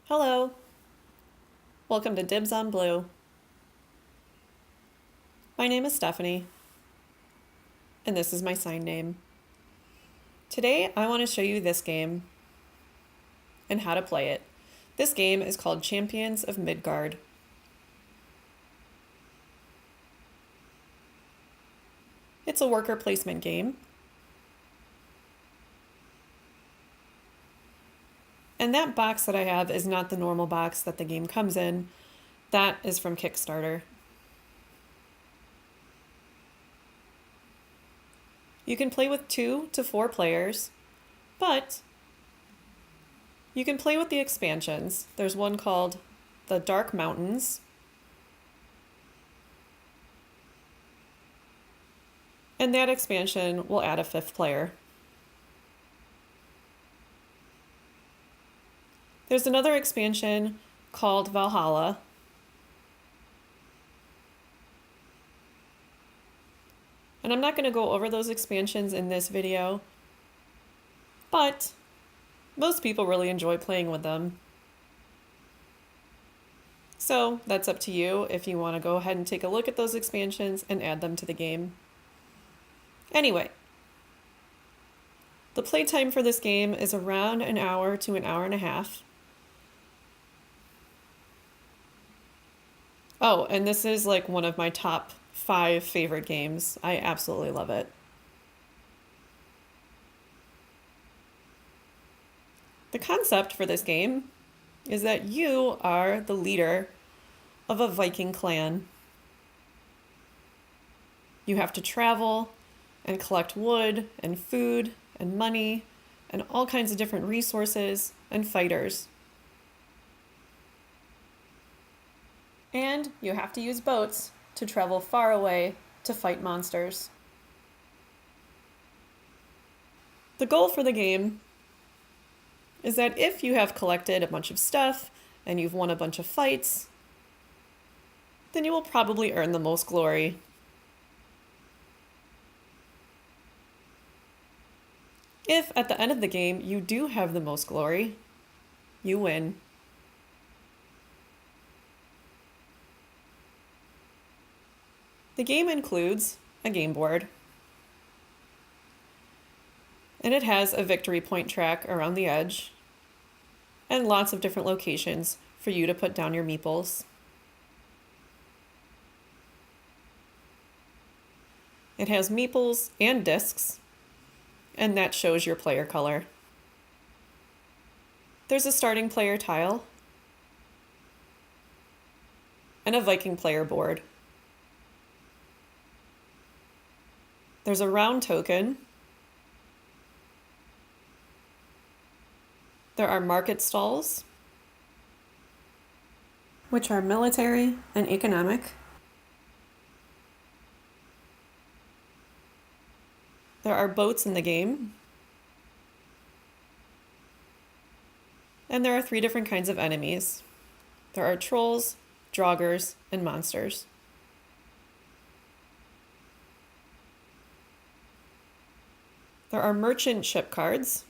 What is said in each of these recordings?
Hello, welcome to Dibs on Blue. My name is Stephanie, and this is my sign name. Today I want to show you this game and how to play it. This game is called Champions of Midgard. It's a worker placement game. And that box that I have is not the normal box that the game comes in. That is from Kickstarter. You can play with 2 to 4 players, but you can play with the expansions. There's one called the Dark Mountains, and that expansion will add a 5th player. There's another expansion called Valhalla. And I'm not going to go over those expansions in this video, but most people really enjoy playing with them. So that's up to you if you want to go ahead and take a look at those expansions and add them to the game. Anyway, the playtime for this game is around an hour to an hour and a half. Oh, and this is like one of my top 5 favorite games. I absolutely love it. The concept for this game is that you are the leader of a Viking clan. You have to travel and collect wood and food and money and all kinds of different resources and fighters. And you have to use boats to travel far away to fight monsters. The goal for the game is that if you have collected a bunch of stuff and you've won a bunch of fights, then you will probably earn the most glory. If at the end of the game you do have the most glory, you win. The game includes a game board, and it has a victory point track around the edge, and lots of different locations for you to put down your meeples. It has meeples and discs, and that shows your player color. There's a starting player tile, and a Viking player board. There's a round token. There are market stalls, which are military and economic. There are boats in the game. And there are 3 different kinds of enemies. There are trolls, draugrs, and monsters. There are merchant ship cards,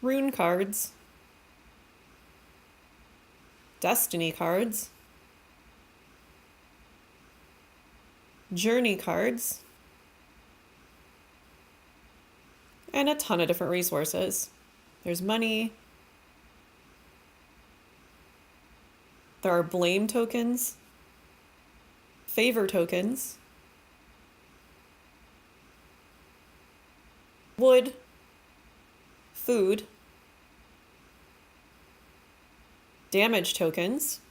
rune cards, destiny cards, journey cards, and a ton of different resources. There's money. There are blame tokens, favor tokens, wood, food, damage tokens,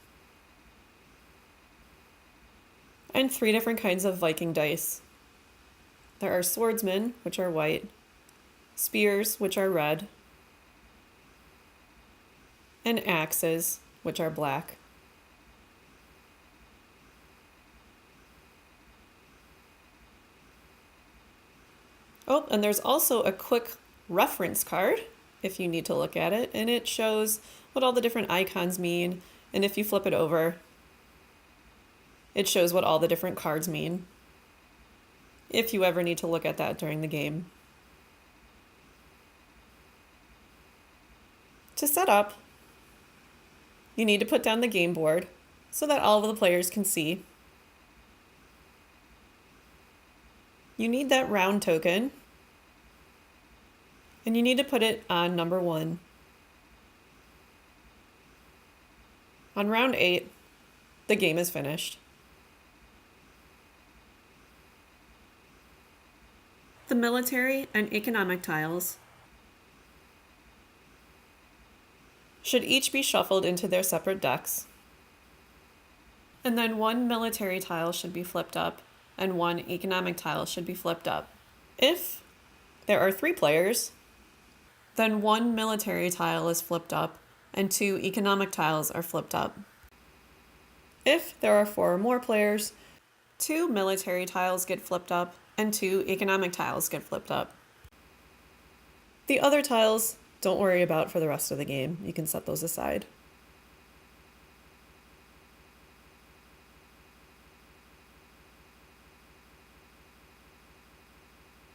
and 3 different kinds of Viking dice. There are swordsmen, which are white, spears, which are red, and axes, which are black. Oh, and there's also a quick reference card if you need to look at it, and it shows what all the different icons mean, and if you flip it over, it shows what all the different cards mean, if you ever need to look at that during the game. To set up, you need to put down the game board so that all of the players can see. You need that round token, and you need to put it on number 1. On round 8, the game is finished. The military and economic tiles should each be shuffled into their separate decks. And then 1 military tile should be flipped up and 1 economic tile should be flipped up. If there are 3 players, then 1 military tile is flipped up and 2 economic tiles are flipped up. If there are 4 or more players, 2 military tiles get flipped up and 2 economic tiles get flipped up. The other tiles, don't worry about for the rest of the game. You can set those aside.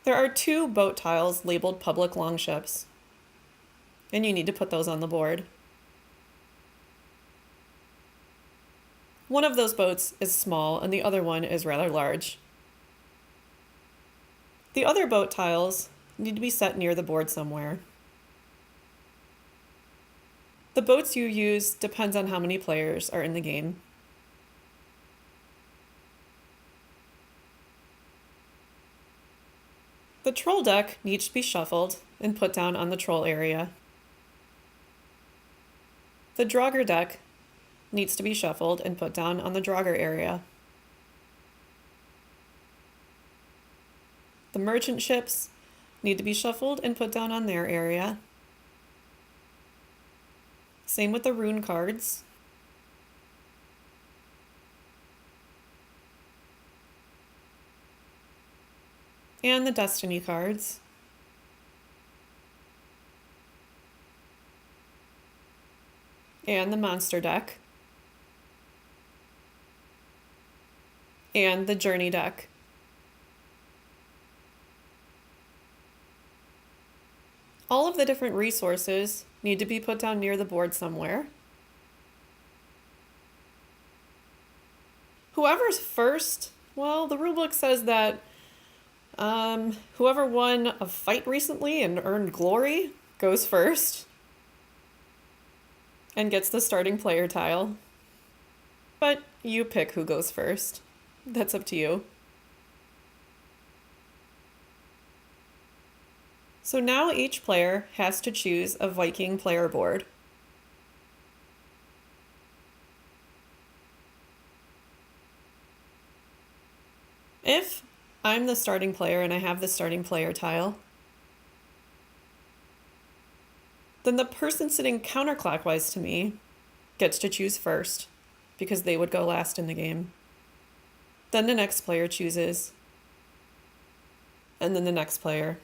There are 2 boat tiles labeled public longships, and you need to put those on the board. One of those boats is small and the other one is rather large. The other boat tiles need to be set near the board somewhere. The boats you use depends on how many players are in the game. The troll deck needs to be shuffled and put down on the troll area. The Draugr deck needs to be shuffled and put down on the Draugr area. The merchant ships need to be shuffled and put down on their area. Same with the rune cards. And the destiny cards. And the monster deck. And the journey deck. All of the different resources need to be put down near the board somewhere. Whoever's first, well, the rulebook says that whoever won a fight recently and earned glory goes first and gets the starting player tile. But you pick who goes first. That's up to you. So now each player has to choose a Viking player board. If I'm the starting player and I have the starting player tile, then the person sitting counterclockwise to me gets to choose first, because they would go last in the game. Then the next player chooses, and then the next player,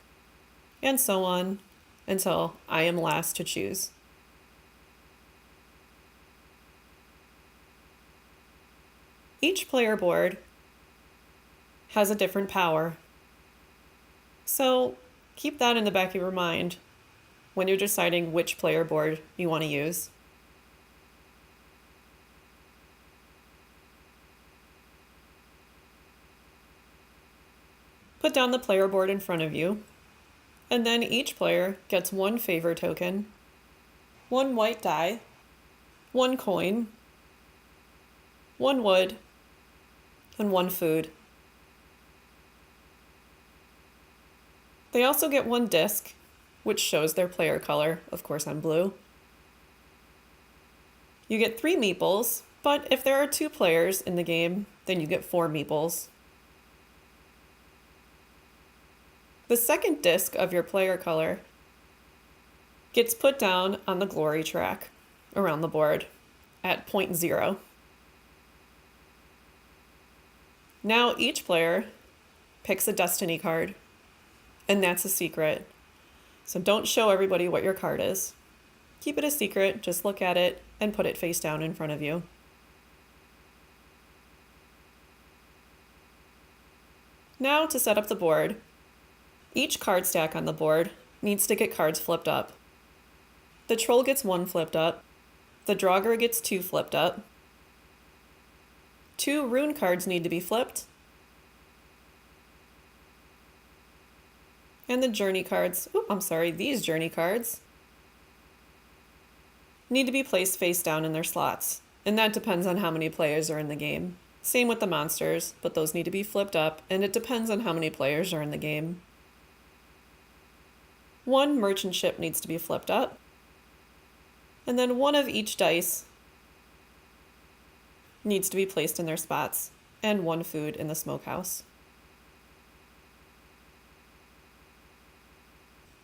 and so on until I am last to choose. Each player board has a different power, so keep that in the back of your mind when you're deciding which player board you want to use. Put down the player board in front of you, and then each player gets 1 favor token, 1 white die, 1 coin, 1 wood, and 1 food. They also get 1 disc, which shows their player color. Of course, I'm blue. You get 3 meeples, but if there are 2 players in the game, then you get 4 meeples. The second disc of your player color gets put down on the glory track around the board at point 0. Now each player picks a destiny card, and that's a secret. So don't show everybody what your card is. Keep it a secret, just look at it and put it face down in front of you. Now to set up the board. Each card stack on the board needs to get cards flipped up. The troll gets 1 flipped up. The Draugr gets 2 flipped up. 2 rune cards need to be flipped. And the journey cards, these journey cards need to be placed face down in their slots. And that depends on how many players are in the game. Same with the monsters, but those need to be flipped up, and it depends on how many players are in the game. 1 merchant ship needs to be flipped up. And then 1 of each dice needs to be placed in their spots, and 1 food in the smokehouse.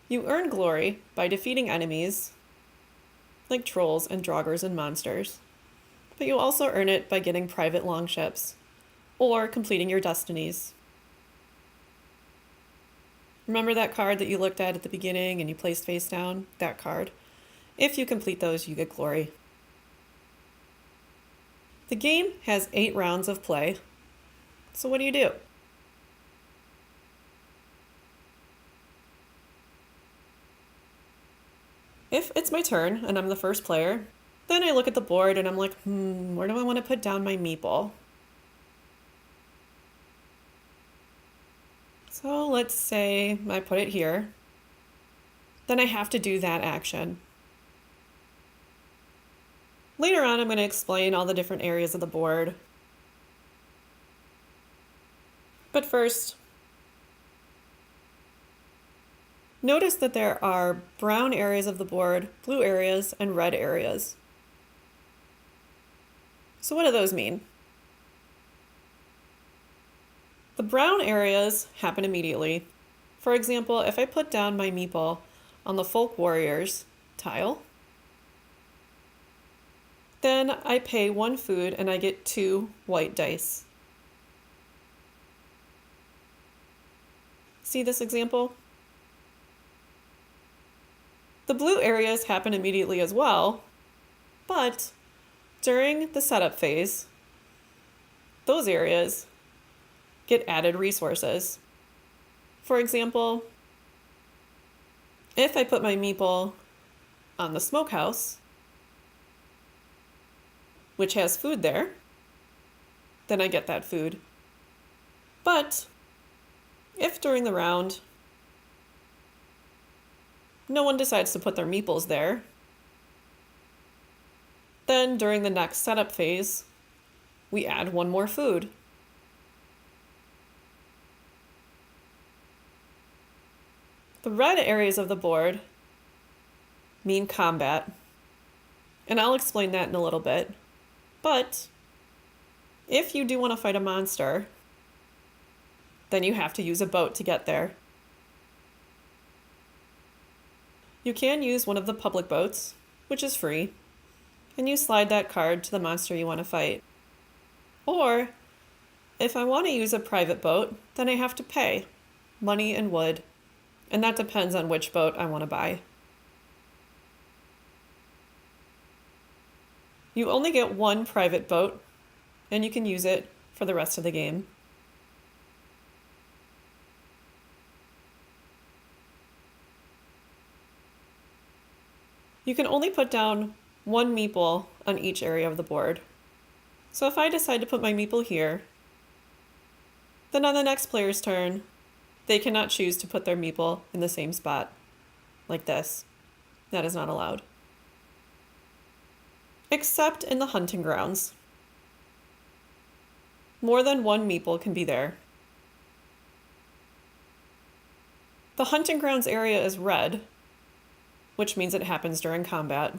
You earn glory by defeating enemies, like trolls and Draugrs and monsters, but you also earn it by getting private longships, or completing your destinies. Remember that card that you looked at the beginning and you placed face down? That card. If you complete those, you get glory. The game has 8 rounds of play, so what do? If it's my turn and I'm the first player, then I look at the board and I'm like, where do I want to put down my meeple? So let's say I put it here. Then I have to do that action. Later on, I'm going to explain all the different areas of the board. But first, notice that there are brown areas of the board, blue areas, and red areas. So what do those mean? The brown areas happen immediately. For example, if I put down my meeple on the Folk Warriors tile, then I pay 1 food and I get 2 white dice. See this example? The blue areas happen immediately as well, but during the setup phase, those areas get added resources. For example, if I put my meeple on the smokehouse, which has food there, then I get that food. But if during the round no one decides to put their meeples there, then during the next setup phase, we add 1 more food. The red areas of the board mean combat, and I'll explain that in a little bit. But if you do want to fight a monster, then you have to use a boat to get there. You can use one of the public boats, which is free, and you slide that card to the monster you want to fight. Or, if I want to use a private boat, then I have to pay money and wood, and that depends on which boat I want to buy. You only get 1 private boat, and you can use it for the rest of the game. You can only put down 1 meeple on each area of the board. So if I decide to put my meeple here, then on the next player's turn, they cannot choose to put their meeple in the same spot, like this. That is not allowed. Except in the hunting grounds. More than 1 meeple can be there. The hunting grounds area is red, which means it happens during combat.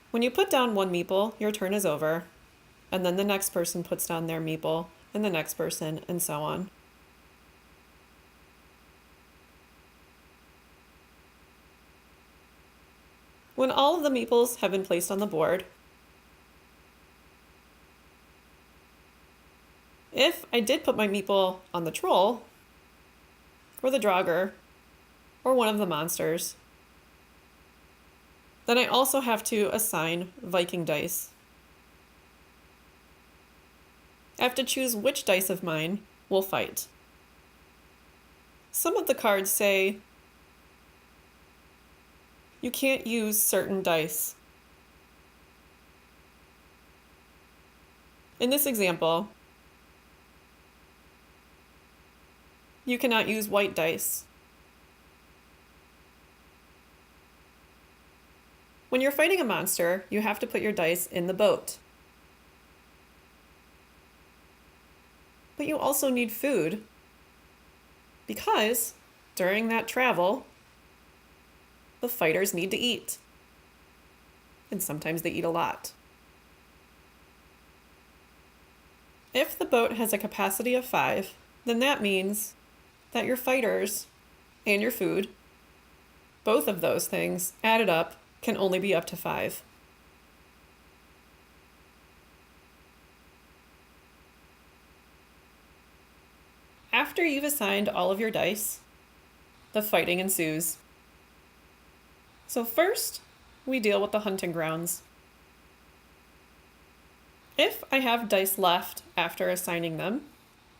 When you put down 1 meeple, your turn is over, and then the next person puts down their meeple, and the next person, and so on. When all of the meeples have been placed on the board, if I did put my meeple on the troll, or the Draugr, or one of the monsters, then I also have to assign Viking dice. I have to choose which dice of mine will fight. Some of the cards say you can't use certain dice. In this example, you cannot use white dice. When you're fighting a monster, you have to put your dice in the boat. But you also need food, because during that travel, the fighters need to eat. And sometimes they eat a lot. If the boat has a capacity of 5, then that means that your fighters and your food, both of those things added up, can only be up to 5. After you've assigned all of your dice, the fighting ensues. So first, we deal with the hunting grounds. If I have dice left after assigning them,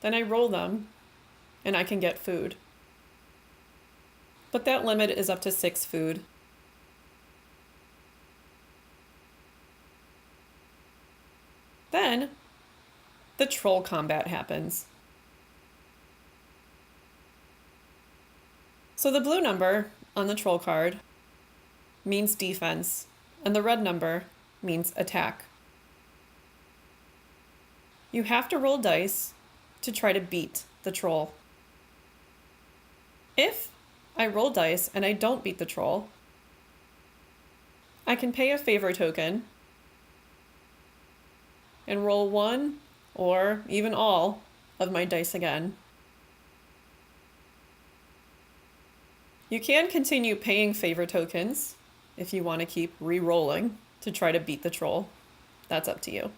then I roll them and I can get food. But that limit is up to 6 food. Then, the troll combat happens. So the blue number on the troll card means defense, and the red number means attack. You have to roll dice to try to beat the troll. If I roll dice and I don't beat the troll, I can pay a favor token and roll 1 or even all of my dice again. You can continue paying favor tokens if you want to keep re-rolling to try to beat the troll. That's up to you.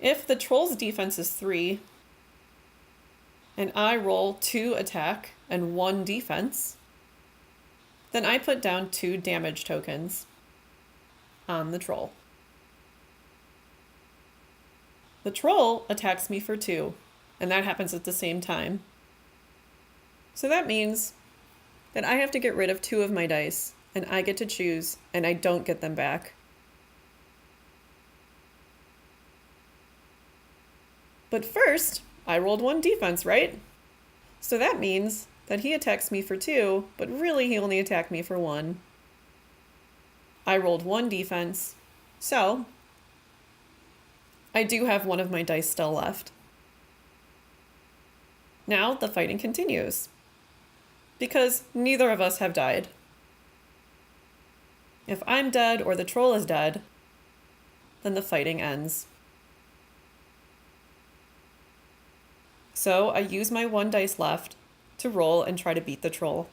If the troll's defense is 3, and I roll 2 attack and 1 defense, then I put down 2 damage tokens on the troll. The troll attacks me for 2, and that happens at the same time. So that means that I have to get rid of 2 of my dice, and I get to choose, and I don't get them back. But first, I rolled 1 defense, right? So that means that he attacks me for 2, but really he only attacked me for 1. I rolled 1 defense, so I do have 1 of my dice still left. Now the fighting continues, because neither of us have died. If I'm dead or the troll is dead, then the fighting ends. So I use my 1 dice left to roll and try to beat the troll.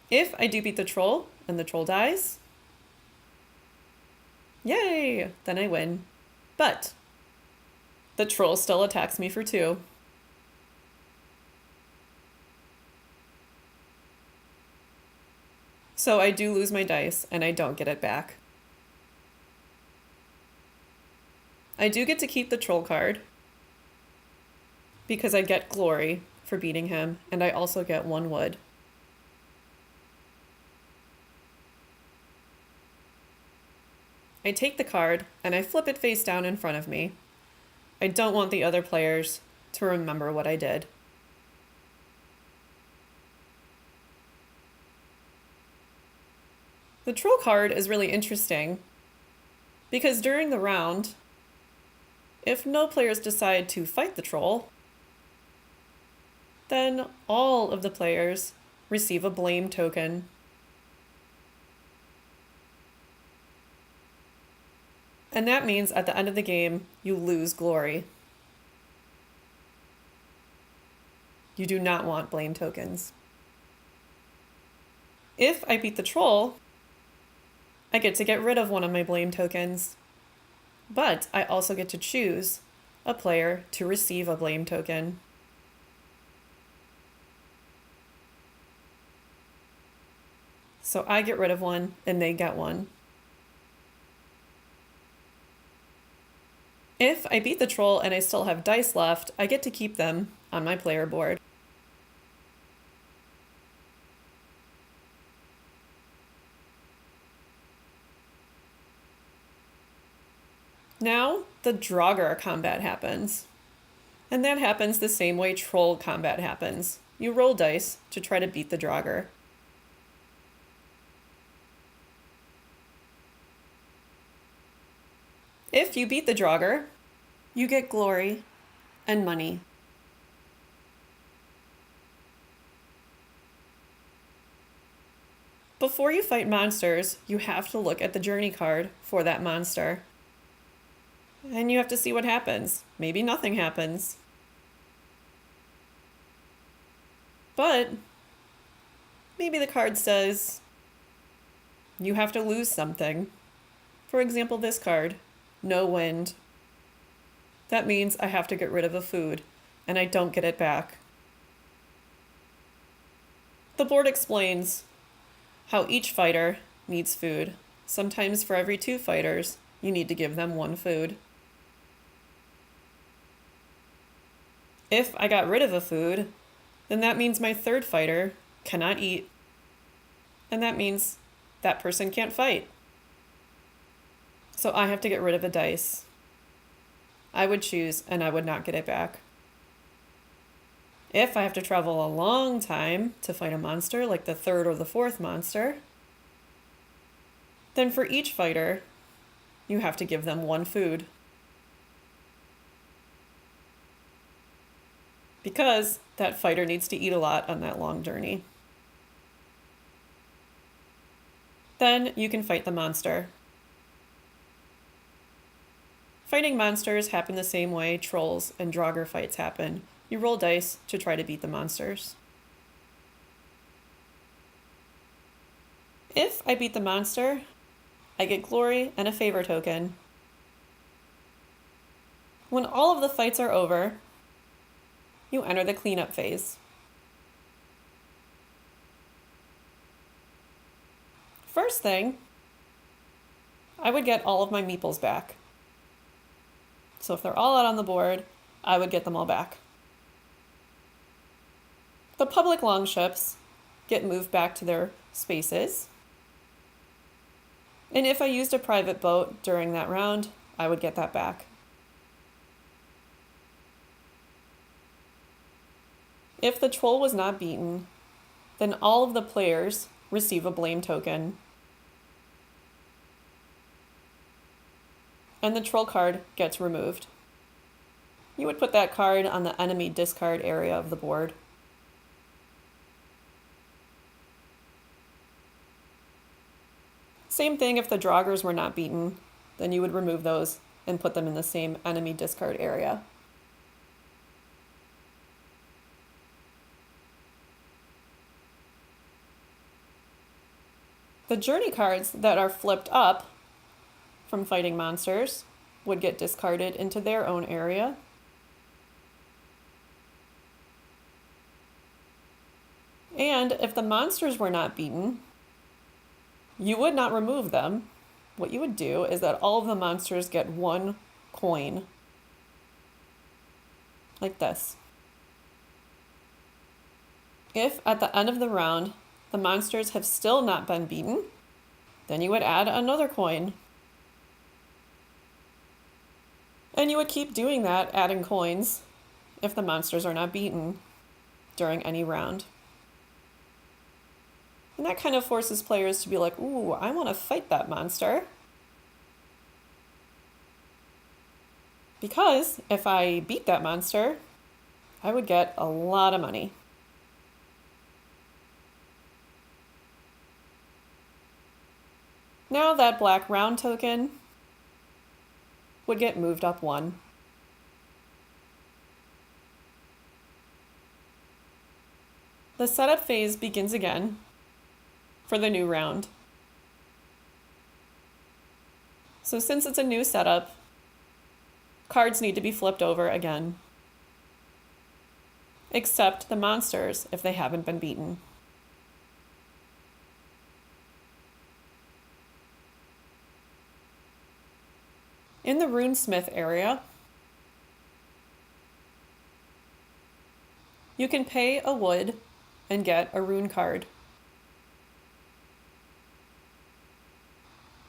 If I do beat the troll and the troll dies, yay, then I win. But the troll still attacks me for 2. So I do lose my dice and I don't get it back. I do get to keep the troll card because I get glory for beating him, and I also get 1 wood. I take the card and I flip it face down in front of me. I don't want the other players to remember what I did. The troll card is really interesting because during the round, if no players decide to fight the troll, then all of the players receive a blame token. And that means at the end of the game, you lose glory. You do not want blame tokens. If I beat the troll, I get to get rid of 1 of my blame tokens, but I also get to choose a player to receive a blame token. So I get rid of 1 and they get 1. If I beat the troll and I still have dice left, I get to keep them on my player board. Now, the Draugr combat happens. And that happens the same way troll combat happens. You roll dice to try to beat the Draugr. If you beat the Draugr, you get glory and money. Before you fight monsters, you have to look at the journey card for that monster. And you have to see what happens. Maybe nothing happens. But maybe the card says you have to lose something. For example, this card, no wind. That means I have to get rid of a food, and I don't get it back. The board explains how each fighter needs food. Sometimes for every 2 fighters, you need to give them 1 food. If I got rid of a food, then that means my 3rd fighter cannot eat. And that means that person can't fight. So I have to get rid of a dice. I would choose, and I would not get it back. If I have to travel a long time to fight a monster, like the 3rd or the 4th monster, then for each fighter, you have to give them 1 food. Because that fighter needs to eat a lot on that long journey. Then you can fight the monster. Fighting monsters happen the same way trolls and Draugr fights happen. You roll dice to try to beat the monsters. If I beat the monster, I get glory and a favor token. When all of the fights are over, you enter the cleanup phase. First thing, I would get all of my meeples back. So if they're all out on the board, I would get them all back. The public longships get moved back to their spaces. And if I used a private boat during that round, I would get that back. If the troll was not beaten, then all of the players receive a blame token. And the troll card gets removed. You would put that card on the enemy discard area of the board. Same thing if the Draugrs were not beaten, then you would remove those and put them in the same enemy discard area. The journey cards that are flipped up from fighting monsters would get discarded into their own area. And if the monsters were not beaten, you would not remove them. What you would do is that all of the monsters get 1 coin. Like this. If at the end of the round, the monsters have still not been beaten, then you would add another coin. And you would keep doing that, adding coins, if the monsters are not beaten during any round. And that kind of forces players to be like, ooh, I want to fight that monster. Because if I beat that monster, I would get a lot of money. Now that black round token would get moved up 1. The setup phase begins again for the new round. So since it's a new setup, cards need to be flipped over again. Except the monsters if they haven't been beaten. In the runesmith area, You can pay a wood and get a rune card.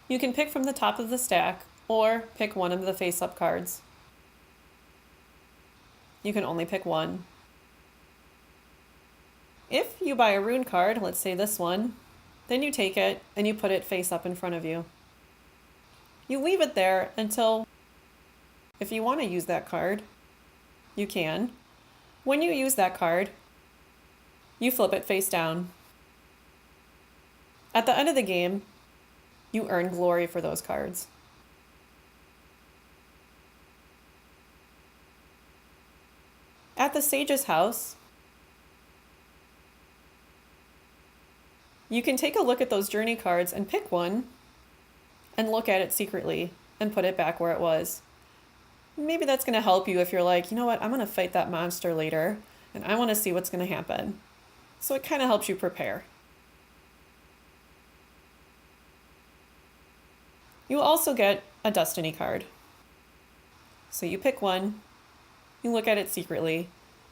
You can pick from the top of the stack or pick one of the face-up cards. You can only pick one. If you buy a rune card, let's say this one, then you take it and you put it face up in front of you. You leave it there until, if you want to use that card, you can. When you use that card, you flip it face down. At the end of the game, you earn glory for those cards. At the Sage's house, you can take a look at those journey cards and pick one and look at it secretly and put it back where it was. Maybe that's going to help you if you're like, you know what, I'm going to fight that monster later and I want to see what's going to happen. So it kind of helps you prepare. You also get a destiny card. So you pick one, you look at it secretly,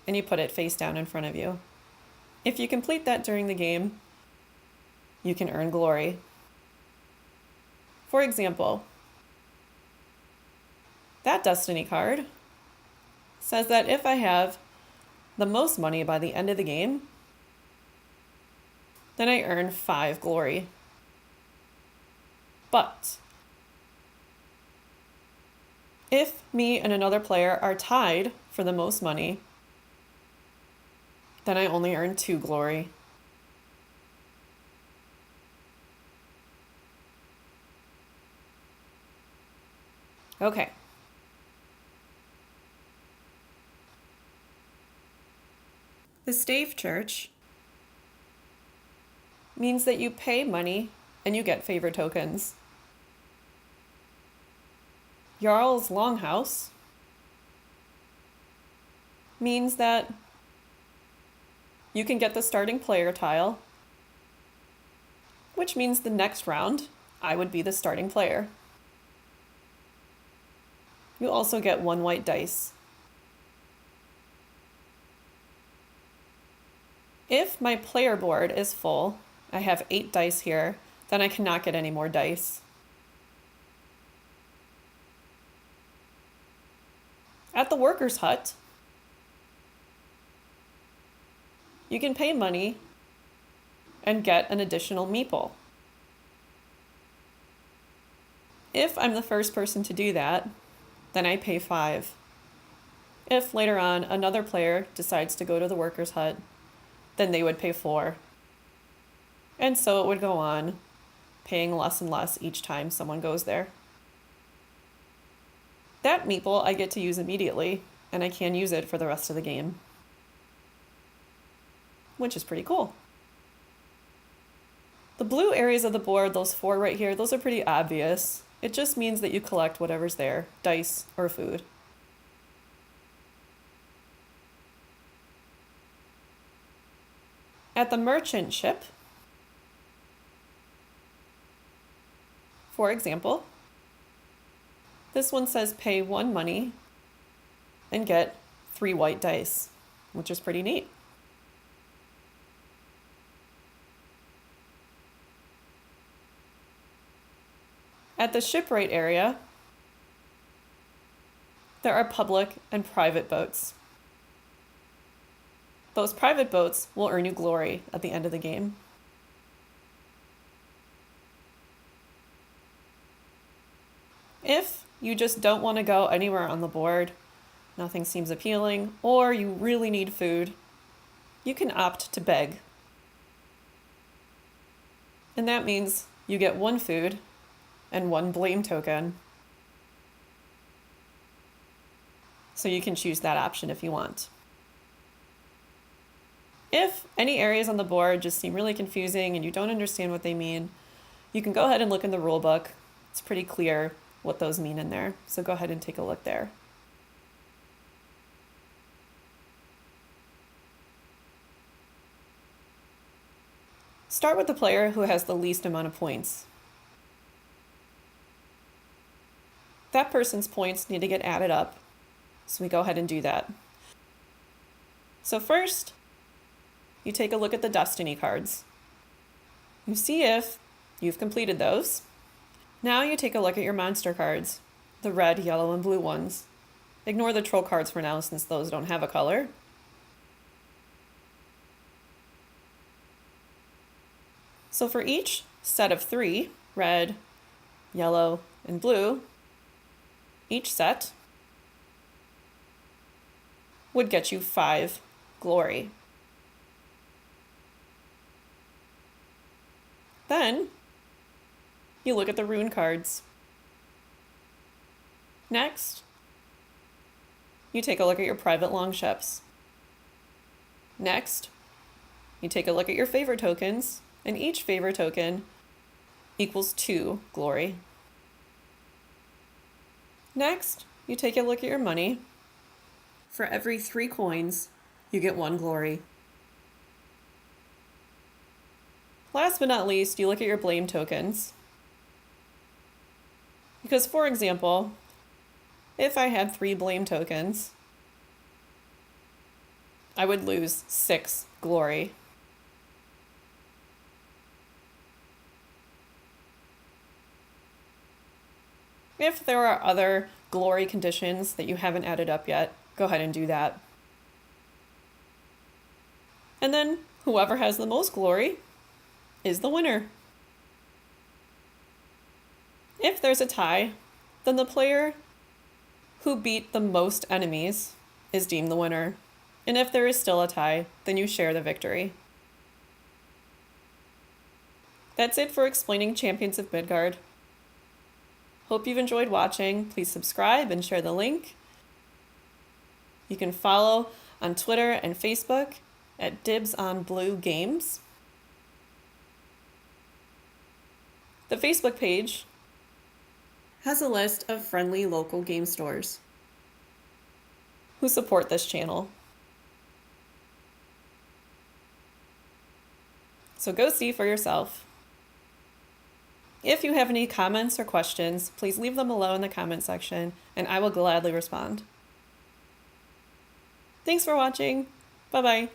and you put it face down in front of you. If you complete that during the game, you can earn glory. For example, that destiny card says that if I have the most money by the end of the game, then I earn 5 glory. But if me and another player are tied for the most money, then I only earn 2 glory. Okay. The stave church means that you pay money and you get favor tokens. Jarl's Longhouse means that you can get the starting player tile, which means the next round I would be the starting player. You also get 1 white dice. If my player board is full, I have 8 dice here, then I cannot get any more dice. At the worker's hut, you can pay money and get an additional meeple. If I'm the first person to do that, then I pay 5. If later on another player decides to go to the worker's hut, then they would pay 4. And so it would go on, paying less and less each time someone goes there. That meeple I get to use immediately, and I can use it for the rest of the game, which is pretty cool. The blue areas of the board, those 4 right here, those are pretty obvious. It just means that you collect whatever's there, dice or food. At the merchant ship, for example, this one says pay 1 money and get 3 white dice, which is pretty neat. At the shipwright area, there are public and private boats. Those private boats will earn you glory at the end of the game. If you just don't want to go anywhere on the board, nothing seems appealing, or you really need food, you can opt to beg. And that means you get 1 food and 1 blame token. So you can choose that option if you want. If any areas on the board just seem really confusing and you don't understand what they mean, you can go ahead and look in the rule book. It's pretty clear what those mean in there, so go ahead and take a look there. Start with the player who has the least amount of points. That person's points need to get added up, so we go ahead and do that. So first, you take a look at the Destiny cards. You see if you've completed those. Now you take a look at your monster cards, the red, yellow, and blue ones. Ignore the troll cards for now since those don't have a color. So for each set of 3, red, yellow, and blue, each set would get you 5 glory. Then you look at the rune cards. Next, you take a look at your private longships. Next, you take a look at your favor tokens, and each favor token equals 2 glory. Next, you take a look at your money. For every 3 coins, you get 1 glory. Last but not least, you look at your blame tokens. Because, for example, if I had 3 blame tokens, I would lose 6 glory. If there are other glory conditions that you haven't added up yet, go ahead and do that. And then whoever has the most glory is the winner. If there's a tie, then the player who beat the most enemies is deemed the winner. And if there is still a tie, then you share the victory. That's it for explaining Champions of Midgard. Hope you've enjoyed watching. Please subscribe and share the link. You can follow on Twitter and Facebook at Dibs On Blue Games. The Facebook page has a list of friendly local game stores who support this channel. So go see for yourself. If you have any comments or questions, please leave them below in the comment section and I will gladly respond. Thanks for watching. Bye-bye.